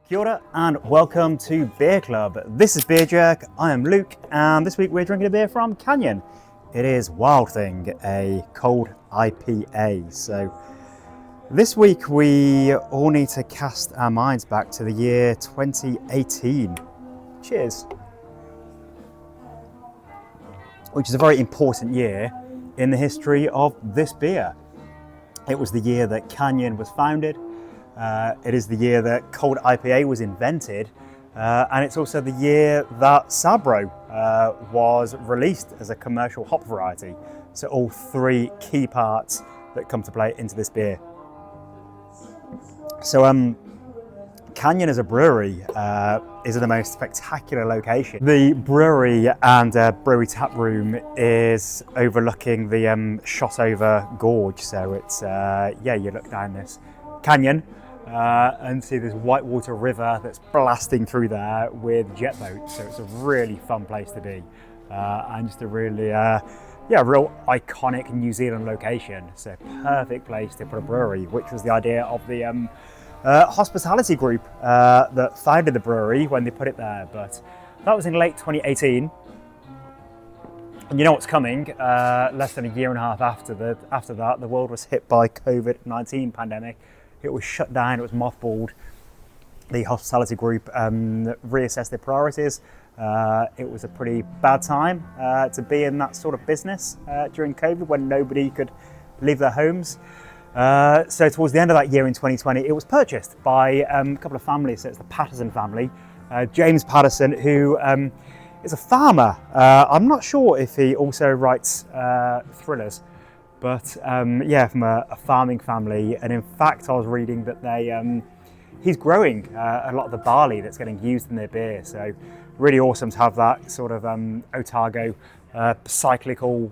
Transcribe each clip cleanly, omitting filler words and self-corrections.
Kia ora and welcome to Beer Club. This is Beer Jerk, I am Luke, and this week we're drinking a beer from Canyon. It is Wild Thing, a cold IPA. So this week we all need to cast our minds back to the year 2018. Cheers. Which is a very important year in the history of this beer. It was the year that Canyon was founded. It is the year that cold IPA was invented, and it's also the year that Sabro was released as a commercial hop variety. So all three key parts that come to play into this beer. So Canyon as a brewery is in the most spectacular location. The brewery and brewery tap room is overlooking the Shotover Gorge. So it's, you look down this canyon and see this whitewater river that's blasting through there with jet boats. So it's a really fun place to be, and just a really, real iconic New Zealand location. So perfect place to put a brewery, which was the idea of the hospitality group that founded the brewery when they put it there. But that was in late 2018. And you know what's coming? Less than a year and a half after that, the world was hit by COVID-19 pandemic. It was shut down, it was mothballed. The hospitality group reassessed their priorities. It was a pretty bad time to be in that sort of business during COVID when nobody could leave their homes. So towards the end of that year in 2020, it was purchased by a couple of families. So it's the Patterson family. James Patterson, who is a farmer. I'm not sure if he also writes thrillers. But from a farming family, and in fact I was reading that he's growing a lot of the barley that's getting used in their beer, so really awesome to have that sort of Otago cyclical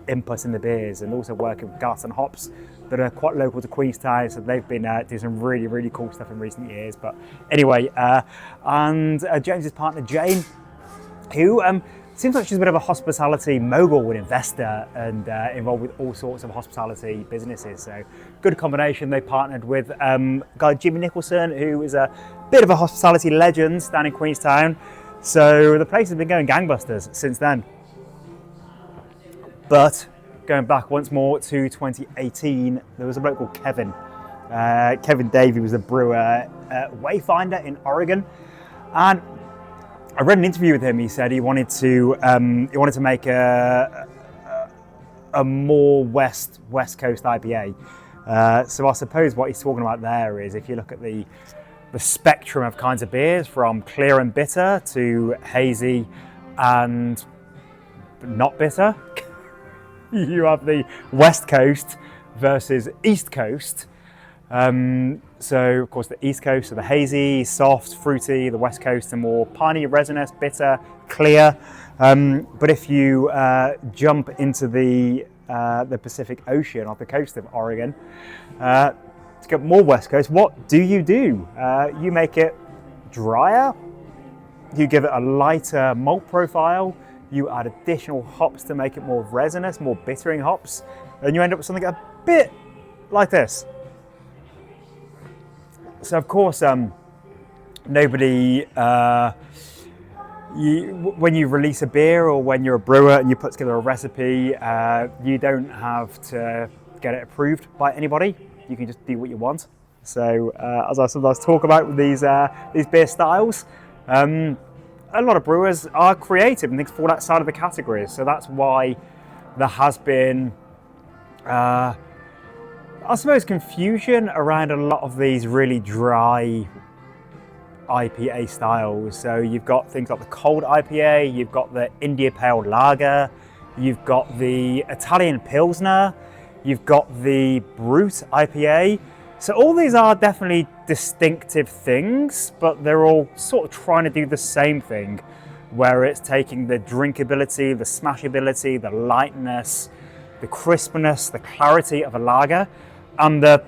input in the beers, and also working with Garton hops that are quite local to Queenstown, so they've been doing some really, really cool stuff in recent years. But anyway, and James's partner Jane, who seems like she's a bit of a hospitality mogul and investor, and involved with all sorts of hospitality businesses. So good combination. They partnered with guy Jimmy Nicholson, who is a bit of a hospitality legend down in Queenstown. So the place has been going gangbusters since then. But going back once more to 2018, there was a bloke called Kevin. Kevin Davey was a brewer at Wayfinder in Oregon, and I read an interview with him. He said he wanted to make a more West Coast IPA. So I suppose what he's talking about there is, if you look at the spectrum of kinds of beers, from clear and bitter to hazy and not bitter, you have the West Coast versus East Coast. So of course the East Coast are the hazy, soft, fruity. The West Coast are more piney, resinous, bitter, clear. But if you jump into the Pacific Ocean off the coast of Oregon, to get more West Coast, what do? You make it drier. You give it a lighter malt profile. You add additional hops to make it more resinous, more bittering hops, and you end up with something a bit like this. So of course, nobody, when you release a beer or when you're a brewer and you put together a recipe, you don't have to get it approved by anybody. You can just do what you want. So as I sometimes talk about with these beer styles, a lot of brewers are creative and things fall outside of the categories. So that's why there has been I suppose confusion around a lot of these really dry IPA styles. So you've got things like the cold IPA, you've got the India Pale Lager, you've got the Italian Pilsner, you've got the Brut IPA. So all these are definitely distinctive things, but they're all sort of trying to do the same thing, where it's taking the drinkability, the smashability, the lightness, the crispness, the clarity of a lager, and the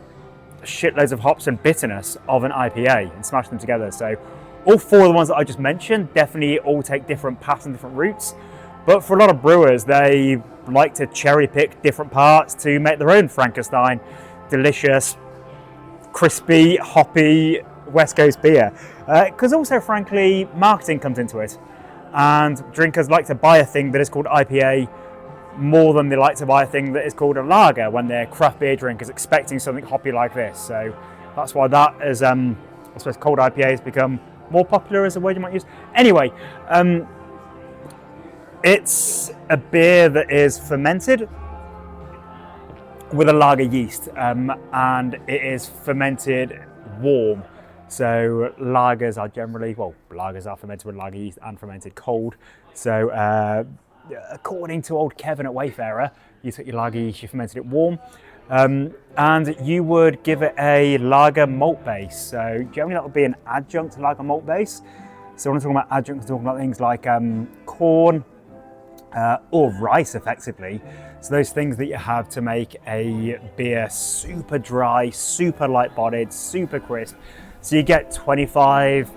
shitloads of hops and bitterness of an IPA, and smash them together. So all four of the ones that I just mentioned definitely all take different paths and different routes. But for a lot of brewers, they like to cherry pick different parts to make their own Frankenstein. Delicious, crispy, hoppy, West Coast beer. Because also, frankly, marketing comes into it. And drinkers like to buy a thing that is called IPA more than they like to buy a thing that is called a lager when they're craft beer drinkers expecting something hoppy like this. So that's why that is, I suppose, cold IPA has become more popular as a word you might use. Anyway, it's a beer that is fermented with a lager yeast, and it is fermented warm. So lagers are generally, lagers are fermented with lager yeast and fermented cold. So according to old Kevin at Wayfarer, you took your lager yeast, you fermented it warm, and you would give it a lager malt base. So generally that would be an adjunct to lager malt base. So when I'm talking about adjunct, I'm talking about things like corn or rice, effectively. So those things that you have to make a beer super dry, super light-bodied, super crisp. So you get 25%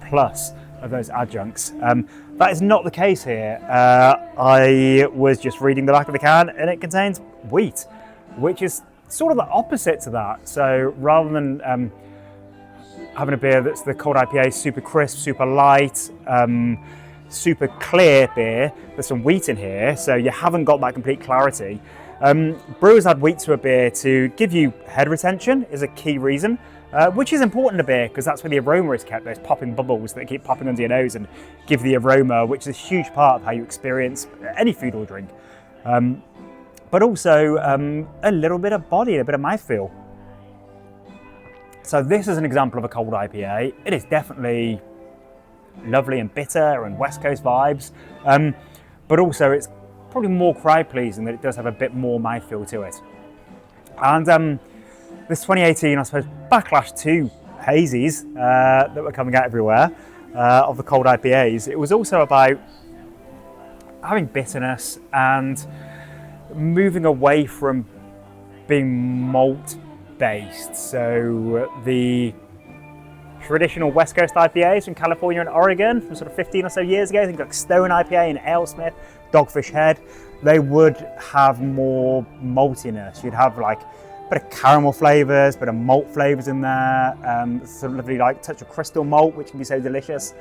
plus of those adjuncts. That is not the case here. I was just reading the back of the can and it contains wheat, which is sort of the opposite to that. So rather than having a beer that's the cold IPA, super crisp, super light, super clear beer, there's some wheat in here, so you haven't got that complete clarity. Brewers add wheat to a beer to give you head retention is a key reason, which is important in a beer because that's where the aroma is kept, those popping bubbles that keep popping under your nose and give the aroma, which is a huge part of how you experience any food or drink. But also a little bit of body, a bit of mouthfeel. So this is an example of a cold IPA. It is definitely lovely and bitter and West Coast vibes, but also it's probably more crowd pleasing that it does have a bit more mouthfeel to it. And this 2018, I suppose, backlash to hazies that were coming out everywhere of the cold IPAs, it was also about having bitterness and moving away from being malt based. So the traditional West Coast IPAs from California and Oregon from sort of 15 or so years ago, things like Stone IPA and AleSmith, Dogfish Head, they would have more maltiness. You'd have like a bit of caramel flavours, bit of malt flavours in there, sort of lovely like touch of crystal malt, which can be so delicious.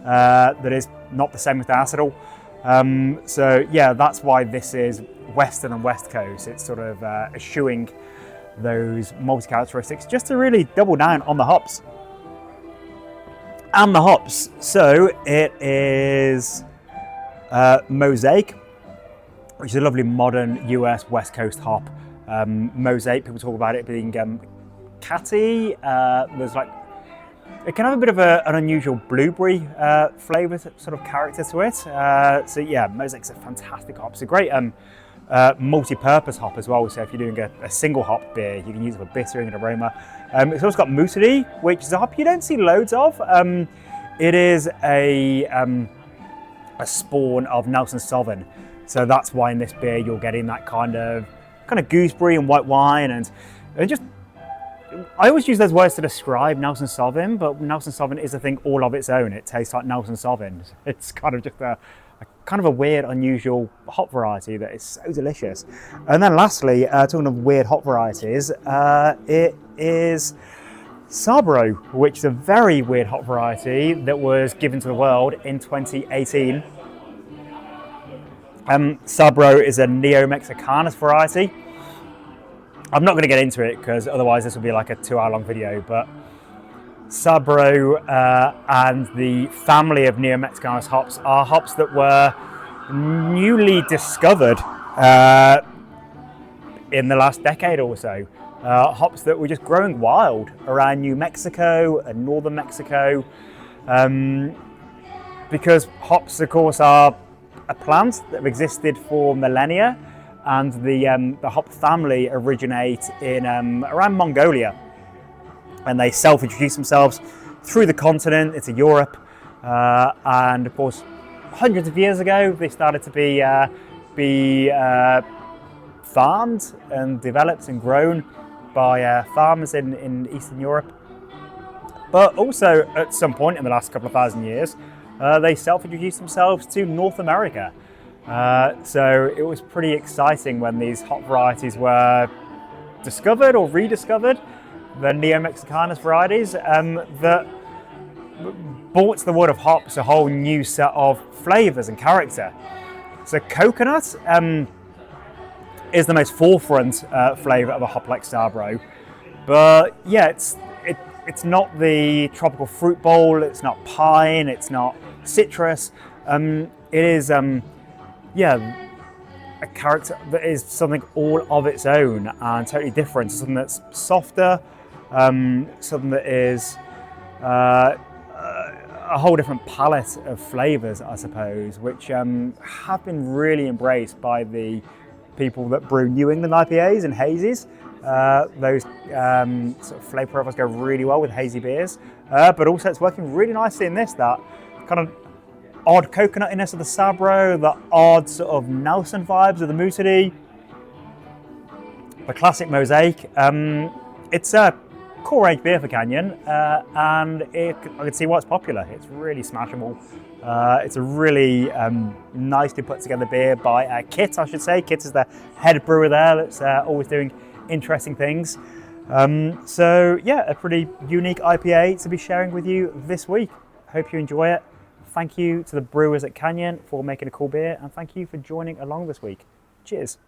That is not the same with diacetyl. So yeah, that's why this is Western and West Coast. It's sort of eschewing those malty characteristics just to really double down on the hops. And the hops, so it is Mosaic, which is a lovely modern US West Coast hop. Mosaic, people talk about it being catty. There's like, it can have a bit of an unusual blueberry flavour sort of character to it. So yeah, Mosaic's a fantastic hop. It's a great multi-purpose hop as well. So if you're doing a single hop beer, you can use it for bittering and aroma. It's also got Muesli, which is a hop you don't see loads of. It is a spawn of Nelson Sauvin. So that's why in this beer you're getting that kind of gooseberry and white wine, and just, I always use those words to describe Nelson Sauvin, but Nelson Sauvin is a thing all of its own. It tastes like Nelson Sauvin. It's kind of just a weird, unusual hop variety that is so delicious. And then lastly, talking of weird hop varieties, it is Sabro, which is a very weird hop variety that was given to the world in 2018. Sabro is a Neo-Mexicanus variety. I'm not going to get into it because otherwise this will be like a 2-hour-long video, but Sabro and the family of Neo-Mexicanus hops are hops that were newly discovered in the last decade or so. Hops that were just growing wild around New Mexico and northern Mexico, because hops, of course, are a plant that have existed for millennia, and the hop family originate in around Mongolia, and they self-introduce themselves through the continent into Europe, and of course hundreds of years ago they started to be farmed and developed and grown by farmers in Eastern Europe. But also at some point in the last couple of thousand years they self-introduced themselves to North America. So it was pretty exciting when these hop varieties were discovered or rediscovered the Neo-Mexicanos varieties that brought to the world of hops a whole new set of flavours and character. So coconut is the most forefront flavour of a hop like Starbro, but yeah, it's not the tropical fruit bowl, it's not pine, it's not citrus. It is a character that is something all of its own and totally different. Something that's softer, something that is a whole different palette of flavours, I suppose, which have been really embraced by the people that brew New England IPAs and hazies. Those sort of flavour profiles go really well with hazy beers, but also it's working really nicely in this, that kind of odd coconutiness of the Sabro, the odd sort of Nelson vibes of the Mutiny, the classic Mosaic. It's a core range beer for Canyon, and I can see why it's popular. It's really smashable. It's a really nicely put together beer by Kit, I should say. Kit is the head brewer there that's always doing interesting things. So yeah, a pretty unique IPA to be sharing with you this week. Hope you enjoy it. Thank you to the brewers at Canyon for making a cool beer, and thank you for joining along this week. Cheers.